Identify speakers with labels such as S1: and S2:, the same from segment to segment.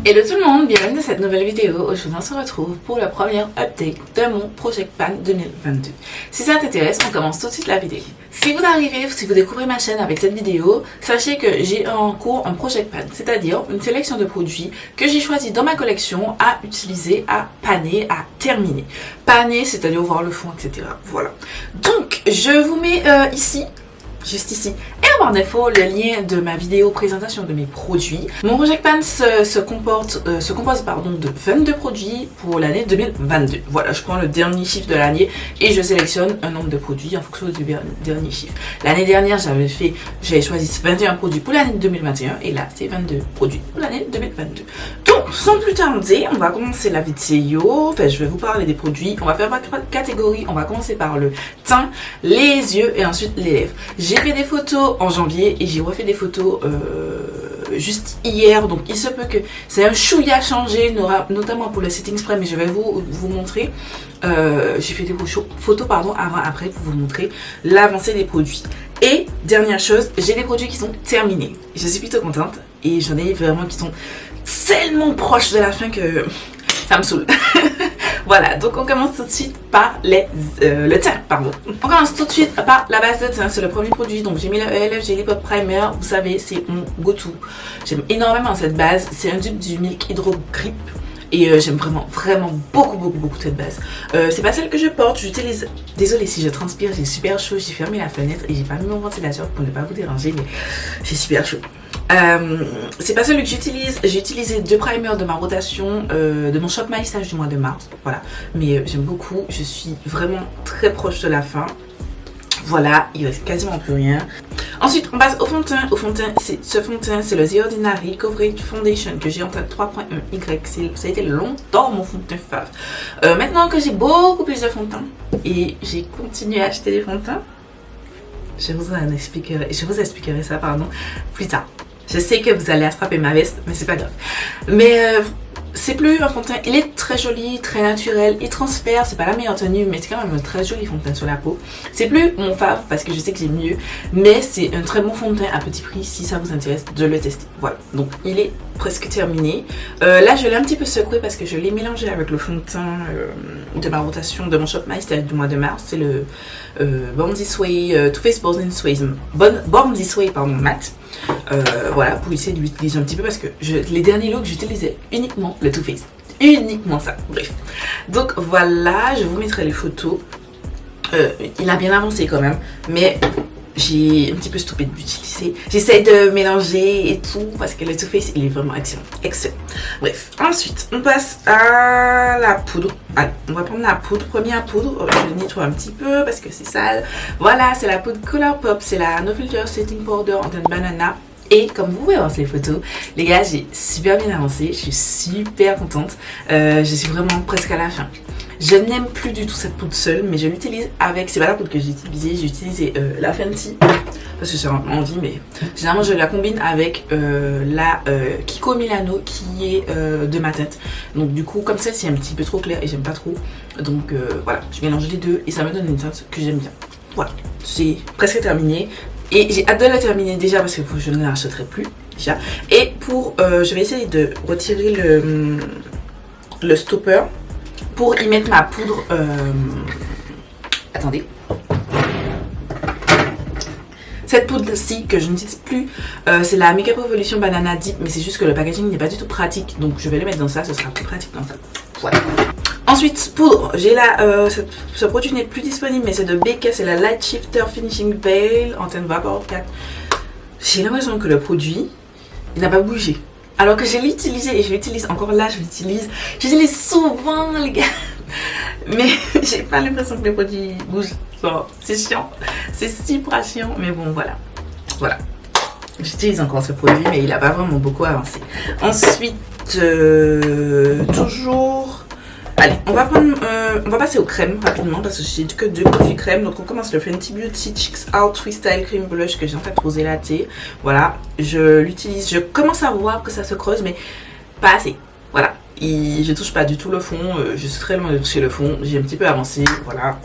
S1: Hello tout le monde, bienvenue dans cette nouvelle vidéo. Aujourd'hui on se retrouve pour la première update de mon Project Pan 2022. Si ça t'intéresse, on commence tout de suite la vidéo. Si vous arrivez, si vous découvrez ma chaîne avec cette vidéo, sachez que j'ai en cours un Project Pan, c'est-à-dire une sélection de produits que j'ai choisi dans ma collection à utiliser, à paner, à terminer. Paner, c'est-à-dire voir le fond, etc. Voilà. Donc, je vous mets ici, juste ici, et en barre d'infos, le lien de ma vidéo présentation de mes produits. Mon Project Pan se compose de 22 produits pour l'année 2022. Voilà, je prends le dernier chiffre de l'année et je sélectionne un nombre de produits en fonction du dernier chiffre. L'année dernière, j'avais choisi 21 produits pour l'année 2021 et là, c'est 22 produits pour l'année 2022. Donc, sans plus tarder, on va commencer la vidéo. Enfin, je vais vous parler des produits. On va faire par catégorie. On va commencer par le teint, les yeux et ensuite les lèvres. J'ai fait des photos en janvier et j'ai refait des photos juste hier, donc il se peut que c'est un chouïa changé, notamment pour le setting spray, mais je vais vous montrer. J'ai fait des photos avant après pour vous montrer l'avancée des produits. Et dernière chose, j'ai des produits qui sont terminés. Je suis plutôt contente et j'en ai vraiment qui sont tellement proches de la fin que ça me saoule. Voilà, donc on commence tout de suite par le teint, pardon. On commence tout de suite par la base de teint, c'est le premier produit. Donc j'ai mis le ELF Jelly Pop Primer, vous savez, c'est mon go-to. J'aime énormément cette base, c'est un dupe du Milk Hydro Grip. Et j'aime vraiment beaucoup cette base. C'est pas celle que je porte, j'utilise... Désolée si je transpire, j'ai super chaud, j'ai fermé la fenêtre et j'ai pas mis mon ventilateur pour ne pas vous déranger, mais j'ai super chaud. C'est pas celui que j'utilise, j'ai utilisé 2 primers de ma rotation, de mon Shop My Stage du mois de mars, voilà. Mais j'aime beaucoup, je suis vraiment très proche de la fin. Voilà, il reste quasiment plus rien. Ensuite, on passe au fond de teint. Ce fond de teint, c'est le The Ordinary Coverage Foundation que j'ai en teint 3.1Y. Ça a été longtemps mon fond de teint fave. Maintenant que j'ai beaucoup plus de fond de teint et j'ai continué à acheter des fonds de teint, je vous expliquerai ça plus tard. Je sais que vous allez attraper ma veste, mais c'est pas grave. Mais c'est plus un fond de teint, il est très joli, très naturel, il transfère, c'est pas la meilleure tenue, mais c'est quand même un très joli fond de teint sur la peau. C'est plus mon fave parce que je sais que j'ai mieux, mais c'est un très bon fond de teint à petit prix si ça vous intéresse de le tester. Voilà, donc il est presque terminé. Là je l'ai un petit peu secoué parce que je l'ai mélangé avec le fond de teint de ma rotation de mon Shop My Style du mois de mars. C'est le Born This Way, Too Faced Born This Way mat. Voilà, pour essayer de l'utiliser un petit peu parce que les derniers looks j'utilisais uniquement le Too Faced, uniquement ça, bref. Donc voilà, je vous mettrai les photos. Il a bien avancé quand même, mais j'ai un petit peu stoppé de l'utiliser. J'essaie de mélanger et tout parce que le Too Faced il est vraiment excellent. Bref, ensuite on passe à la poudre. Allez, on va prendre la poudre. Première poudre, je nettoie un petit peu parce que c'est sale. Voilà, c'est la poudre Color Pop, c'est la No Filter Setting Powder en teint de banana. Et comme vous pouvez voir sur les photos, les gars, j'ai super bien avancé, je suis super contente. Je suis vraiment presque à la fin. Je n'aime plus du tout cette poudre seule, mais je l'utilise avec... C'est pas la poudre que j'ai utilisé la Fenty, parce que j'ai envie, mais généralement je la combine avec la Kiko Milano qui est de ma tête. Donc du coup, comme celle-ci est un petit peu trop claire et j'aime pas trop. Donc voilà, je mélange les deux et ça me donne une teinte que j'aime bien. Voilà, c'est presque terminé. Et j'ai hâte de la terminer déjà parce que je ne la rachèterai plus déjà. Et pour, je vais essayer de retirer le stopper pour y mettre ma poudre. Attendez. Cette poudre-ci que je n'utilise plus, c'est la Makeup Revolution Banana Deep, mais c'est juste que le packaging n'est pas du tout pratique. Donc je vais le mettre dans ça, ce sera plus pratique dans ça. Voilà. Ensuite, poudre, j'ai là, ce produit n'est plus disponible, mais c'est de BK, c'est la Light Shifter Finishing Veil en teint Vapor 4. J'ai l'impression que le produit, il n'a pas bougé. Alors que je l'ai utilisé et je l'utilise encore là, je l'utilise souvent les gars. Mais j'ai pas l'impression que le produit bouge. C'est chiant, c'est super chiant, mais bon voilà. Voilà. J'utilise encore ce produit, mais il n'a pas vraiment beaucoup avancé. Ensuite, toujours... Allez, on va passer aux crèmes rapidement parce que j'ai que 2 produits crème. Donc on commence le Fenty Beauty Chicks Out Freestyle Cream Blush que j'ai en fait rosé latte. Voilà, je l'utilise, je commence à voir que ça se creuse mais pas assez. Voilà, et je touche pas du tout le fond, je suis très loin de toucher le fond, j'ai un petit peu avancé, voilà.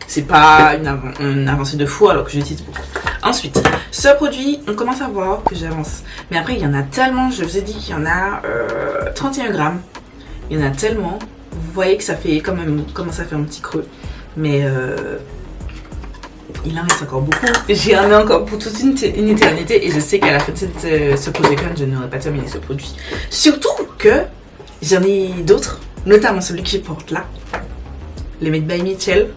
S1: c'est pas une avancée de fou alors que j'utilise beaucoup. Ensuite, ce produit, on commence à voir que j'avance. Mais après, il y en a tellement, je vous ai dit qu'il y en a 31 grammes. Il y en a tellement. Vous voyez que ça fait quand même, commence à faire un petit creux. Mais il en reste encore beaucoup. J'en ai encore pour toute une éternité. Et je sais qu'à la fin de ce projet, je n'aurai pas terminé ce produit. Surtout que j'en ai d'autres, notamment celui que je porte là. Les Made by Mitchell.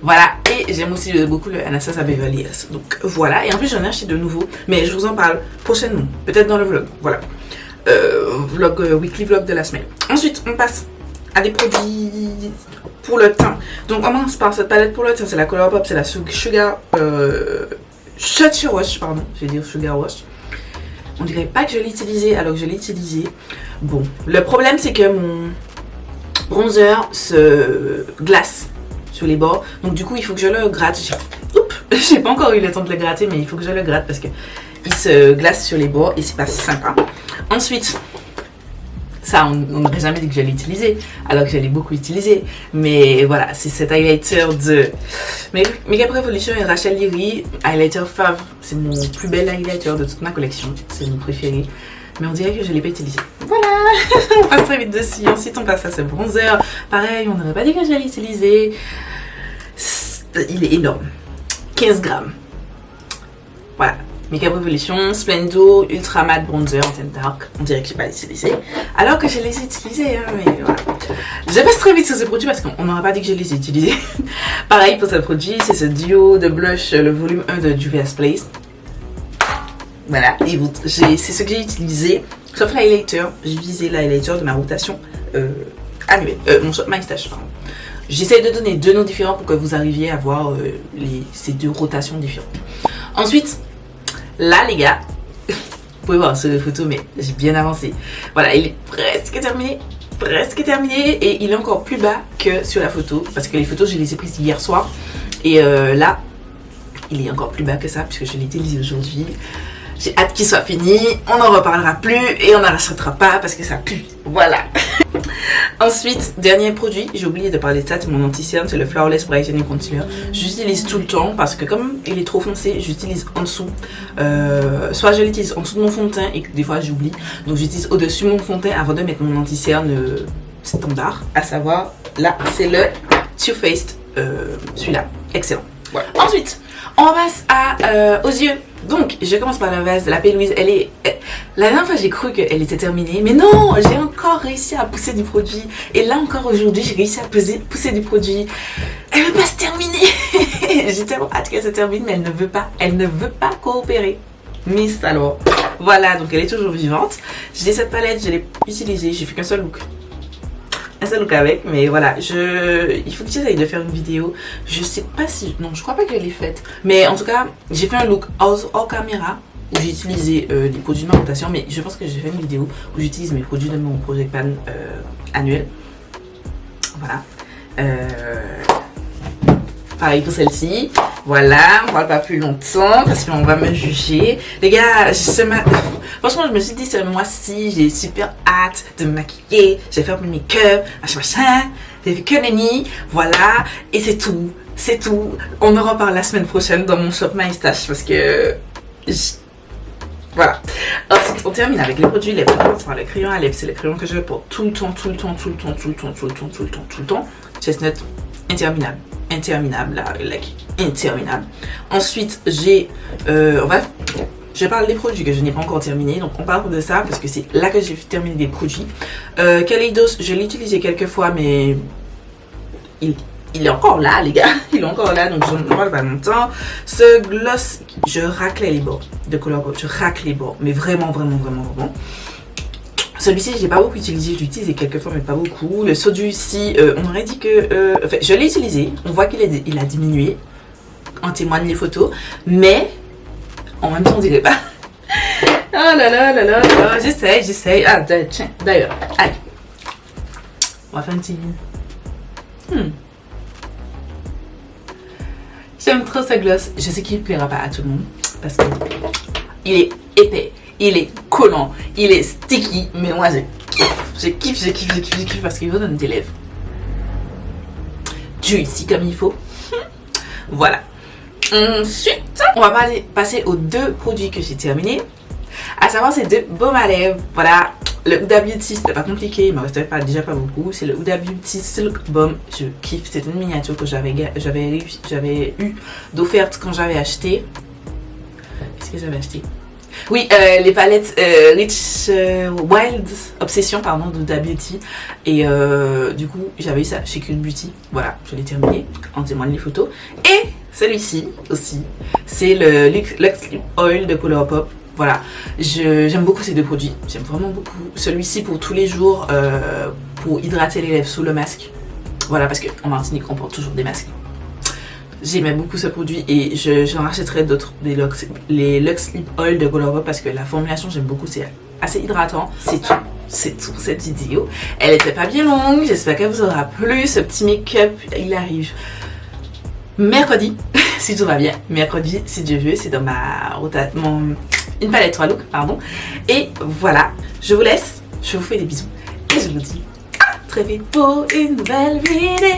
S1: Voilà, et j'aime aussi beaucoup le Anastasia Beverly Hills. Donc voilà, et en plus j'en ai acheté de nouveaux, mais je vous en parle prochainement, peut-être dans le vlog. Voilà, weekly vlog de la semaine. Ensuite, on passe à des produits pour le teint. Donc on commence par cette palette pour le teint, c'est la Colourpop, c'est la Sugar Wash, pardon, je vais dire Sugar Wash. On dirait pas que je l'ai utilisé alors que je l'ai utilisé. Bon, le problème c'est que mon bronzer se glace sur les bords, donc du coup il faut que je le gratte. J'ai pas encore eu le temps de le gratter, mais il faut que je le gratte parce que il se glace sur les bords et c'est pas sympa. Ensuite, ça on n'aurait jamais dit que j'allais l'utiliser alors que j'allais beaucoup utiliser, mais voilà, c'est cet highlighter de Makeup Revolution et Rachel Leary, highlighter fave. C'est mon plus bel highlighter de toute ma collection, c'est mon préféré, mais on dirait que je ne l'ai pas utilisé. Voilà. On passe très vite dessus. Ensuite on passe à ce bronzer, pareil, on n'aurait pas dit que j'allais l'utiliser. Il est énorme, 15 grammes. Voilà, Makeup Revolution, Splendor, Ultra Matte Bronzer en teint dark. On dirait que je n'ai pas utilisé, alors que je les ai utilisés, hein, mais voilà. Je passe très vite sur ce produit parce qu'on n'aurait pas dit que je les ai utilisés. Pareil pour ce produit, c'est ce duo de blush, le volume 1 de Juvia's Place. Voilà, et c'est ce que j'ai utilisé, sauf l'highlighter. J'ai visé l'highlighter de ma rotation annuelle, mon Shop My Stash, pardon. J'essaie de donner deux noms différents pour que vous arriviez à voir ces deux rotations différentes. Ensuite, là les gars, vous pouvez voir sur les photos, mais j'ai bien avancé. Voilà, il est presque terminé, et il est encore plus bas que sur la photo, parce que les photos je les ai prises hier soir, et là, il est encore plus bas que ça, puisque je l'ai utilisé aujourd'hui. J'ai hâte qu'il soit fini, on n'en reparlera plus et on n'en rachètera pas parce que ça pue. Voilà. Ensuite, dernier produit, j'ai oublié de parler de ça, c'est mon anti-cerne, c'est le Flawless Brightening Concealer. J'utilise tout le temps parce que comme il est trop foncé, j'utilise en dessous. Soit je l'utilise en dessous de mon fond de teint et que des fois j'oublie. Donc j'utilise au-dessus de mon fond de teint avant de mettre mon anti-cerne standard. À savoir, là, c'est le Too Faced, celui-là. Excellent. Voilà. Ensuite, on passe aux yeux. Donc, je commence par la base de la P. Louise. La dernière fois, j'ai cru qu'elle était terminée. Mais non, j'ai encore réussi à pousser du produit. Et là encore aujourd'hui, j'ai réussi à pousser du produit. Elle veut pas se terminer. J'ai tellement hâte qu'elle se termine, mais elle ne veut pas. Elle ne veut pas coopérer. Miss alors. Voilà, donc elle est toujours vivante. J'ai cette palette, je l'ai utilisée. J'ai fait qu'un seul look. Un seul look avec, mais voilà, il faut que j'essaye de faire une vidéo. Je sais pas si, non, je crois pas que je l'ai faite, mais en tout cas j'ai fait un look hors caméra où j'ai utilisé les produits de ma rotation, mais je pense que j'ai fait une vidéo où j'utilise mes produits de mon Project Pan annuel. Voilà, pareil pour celle-ci. Voilà, on parle pas plus longtemps parce qu'on va me juger. Les gars, franchement, je me suis dit ce mois-ci, j'ai super hâte de me maquiller. J'ai fait mon make-up, machin. J'ai fait que nenni. Voilà, et c'est tout. C'est tout. On en reparle la semaine prochaine dans mon Shop My Stash parce que. Voilà. Ensuite, on termine avec les produits lèvres. Enfin, le crayon à lèvres, c'est le crayon que je porte tout le temps. Chestnut, interminable. Interminable. Ensuite, j'ai je parle des produits que je n'ai pas encore terminés, donc on parle de ça parce que c'est là que j'ai terminé des produits. Kaleidos, je l'ai utilisé quelques fois, mais il est encore là, les gars. Il est encore là, donc je n'en parle pas longtemps. Ce gloss, je raclais les bords de Colourpop, je racle les bords, mais vraiment. Celui-ci, je l'ai pas beaucoup utilisé, je l'ai utilisé quelques fois, mais pas beaucoup. Le Sodu ici, on aurait dit que... enfin, je l'ai utilisé, on voit qu'il a diminué, en témoignent les photos, mais en même temps, on dirait pas. Oh là là, j'essaye. Ah, tiens, d'ailleurs, allez. On va faire un petit... J'aime trop ce gloss. Je sais qu'il ne plaira pas à tout le monde, parce que il est épais. Il est collant, il est sticky, mais moi je kiffe parce qu'il vous donne des lèvres. juicy comme il faut. Voilà. Ensuite, on va passer aux 2 produits que j'ai terminés. À savoir ces 2 baumes à lèvres. Voilà. Le Huda Beauty, c'était pas compliqué, il m'en restait déjà pas beaucoup. C'est le Huda Beauty Silk Balm. Je kiffe. C'est une miniature que j'avais eu d'offerte quand j'avais acheté. Qu'est-ce que j'avais acheté? Oui, les palettes Rich Wild Obsession, pardon, d'Huda Beauty. Et du coup, j'avais eu ça chez Cute Beauty. Voilà, je l'ai terminé. En témoigne les photos. Et celui-ci aussi, c'est le Lux Lip Oil de Colourpop. Voilà, j'aime beaucoup ces 2 produits. J'aime vraiment beaucoup. Celui-ci pour tous les jours, pour hydrater les lèvres sous le masque. Voilà, parce qu'en Martinique, on porte toujours des masques. J'aimais beaucoup ce produit et j'en rachèterai d'autres, les Lux Lip Oil de Colourpop, parce que la formulation, j'aime beaucoup. C'est assez hydratant. C'est tout pour cette vidéo. Elle était pas bien longue. J'espère qu'elle vous aura plu. Ce petit make-up, il arrive mercredi, si tout va bien. Mercredi, si Dieu veut, c'est dans ma une palette 3 looks, pardon. Et voilà, je vous laisse, je vous fais des bisous et je vous dis à très vite pour une nouvelle vidéo.